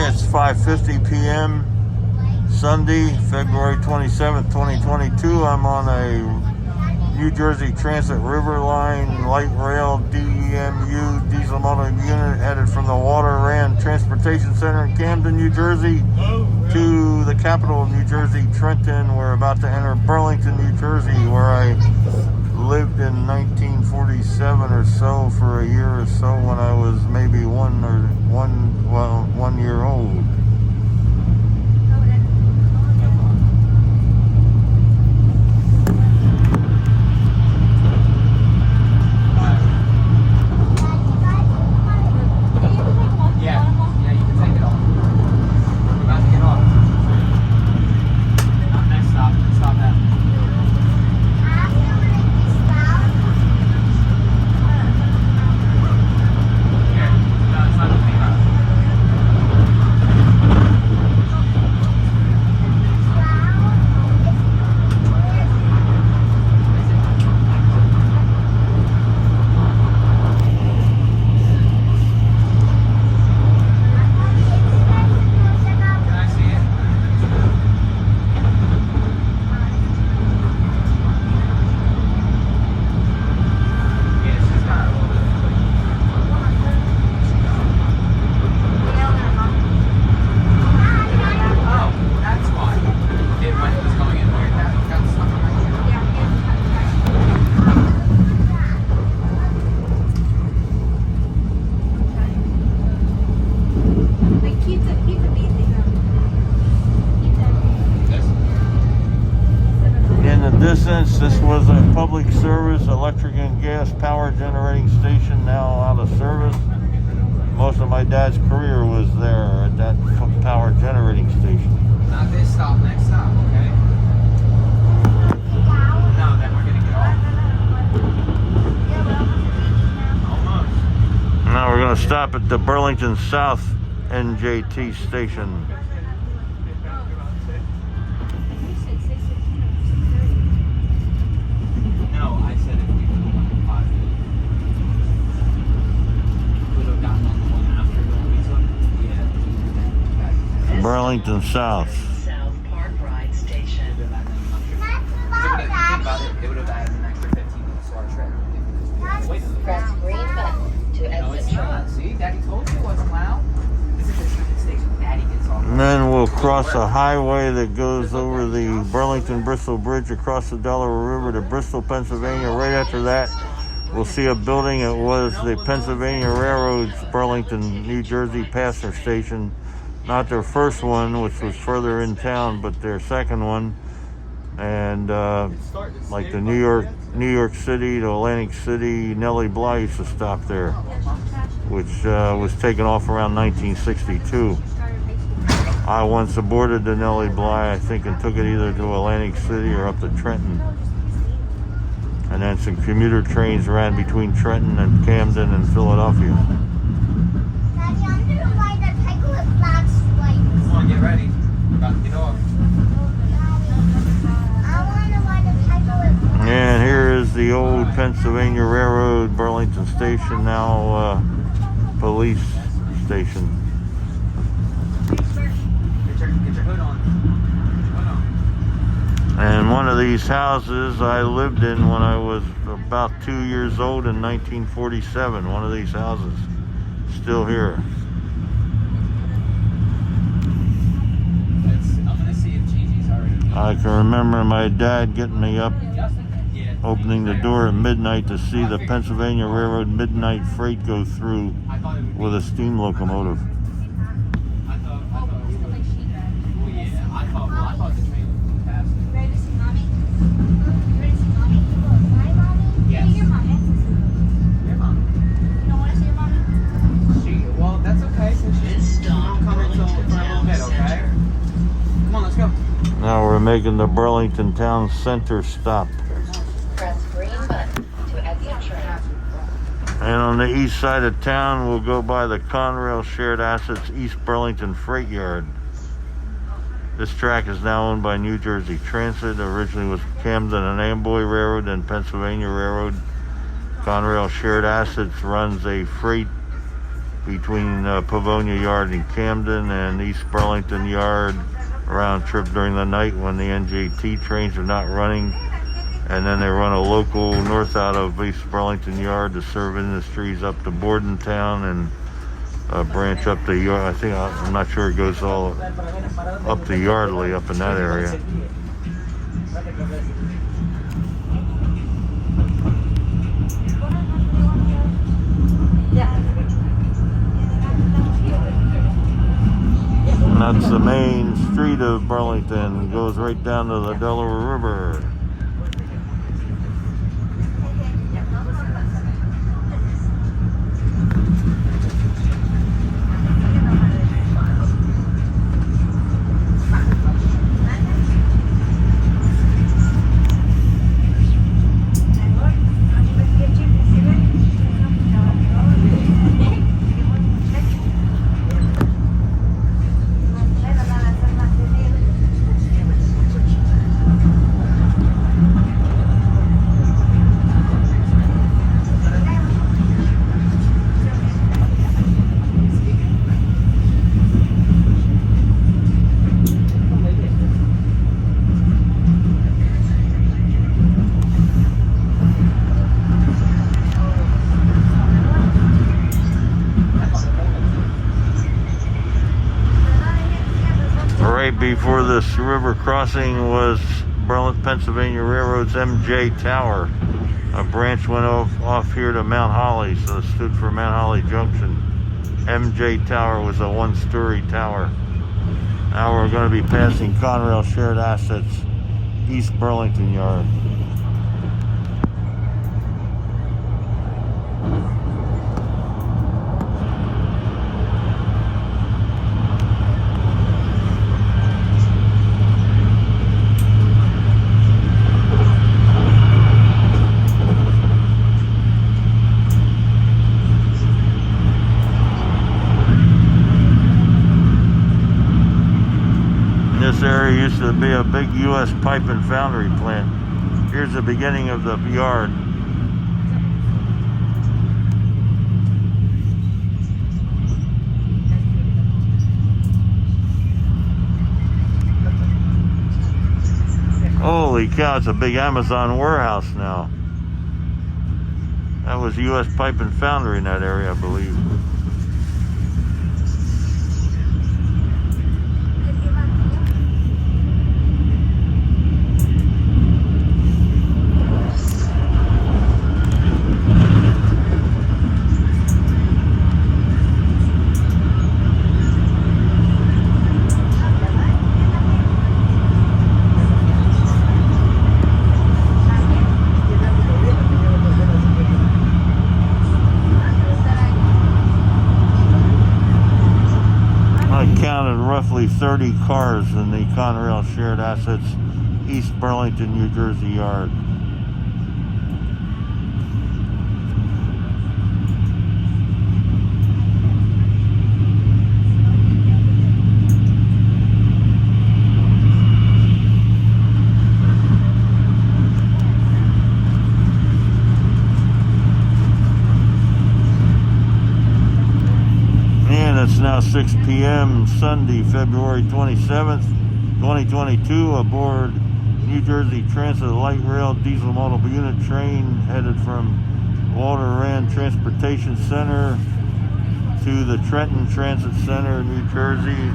It's 5:50 p.m. Sunday, February 27th, 2022. I'm on a New Jersey Transit River Line Light Rail DEMU diesel motor unit headed from the Water Ran Transportation Center in Camden, New Jersey to the capital of New Jersey, Trenton. We're about to enter Burlington, New Jersey, where I lived in 1947 or so for a year or so when I was maybe 1 year old. This was a public service electric and gas power generating station, now out of service. Most of my dad's career was there at that power generating station. Not this stop, next stop, okay? No, then we're gonna get off. Almost. Now we're going to stop at the Burlington South NJT station. Burlington South. South Park Ride Station. It would have added an extra 15 minutes to our trip. Press green button to No, it's exit not. train. See, Daddy told you it wasn't loud. This is the train station. Daddy gets off. And then we'll cross a highway that goes over the Burlington-Bristol Bridge across the Delaware River to Bristol, Pennsylvania. Right after that, we'll see a building. It was the Pennsylvania Railroad's Burlington, New Jersey passenger station. Not their first one, which was further in town, but their second one. And like the New York City to Atlantic City, Nellie Bly used to stop there, which was taken off around 1962. I once aboarded the Nellie Bly, I think, and took it either to Atlantic City or up to Trenton. And then some commuter trains ran between Trenton and Camden and Philadelphia. Come on, get ready. We're about to get off. And here is the old Pennsylvania Railroad Burlington Station, now police station. Get your hood on. And one of these houses I lived in when I was about 2 years old in 1947. One of these houses, still here. I can remember my dad getting me up, opening the door at midnight to see the Pennsylvania Railroad midnight freight go through with a steam locomotive. I thought the train was faster. Ready to see mommy? Ready to see mommy? My mommy? Yes. Your mom. Your mom. You don't want to see your mommy? Well, that's okay. Since This stop, come until for a little Burlington bit, Town okay? Center. Come on, let's go. Now we're making the Burlington Town Center stop. Press green button to exit train. And on the east side of town, we'll go by the Conrail Shared Assets East Burlington Freight Yard. This track is now owned by New Jersey Transit. Originally was Camden and Amboy Railroad and Pennsylvania Railroad. Conrail Shared Assets runs a freight between Pavonia Yard and Camden and East Burlington Yard round trip during the night when the NJT trains are not running. And then they run a local north out of East Burlington Yard to serve industries up to Bordentown and branch up to Yard. I'm not sure it goes all up to Yardley up in that area. And that's the main street of Burlington. It goes right down to the Delaware River. Right before this river crossing was Burlington, Pennsylvania Railroad's MJ Tower. A branch went off here to Mount Holly, so it stood for Mount Holly Junction. MJ Tower was a one-story tower. Now we're going to be passing Conrail Shared Assets, East Burlington Yard. This area used to be a big U.S. pipe and foundry plant. Here's the beginning of the yard. Holy cow, it's a big Amazon warehouse now. That was U.S. pipe and foundry in that area, I believe. Roughly 30 cars in the Conrail Shared Assets East Burlington, New Jersey yard. It's now 6 p.m. Sunday, February 27th, 2022, aboard New Jersey Transit Light Rail Diesel Multiple Unit train headed from Walter Rand Transportation Center to the Trenton Transit Center, New Jersey.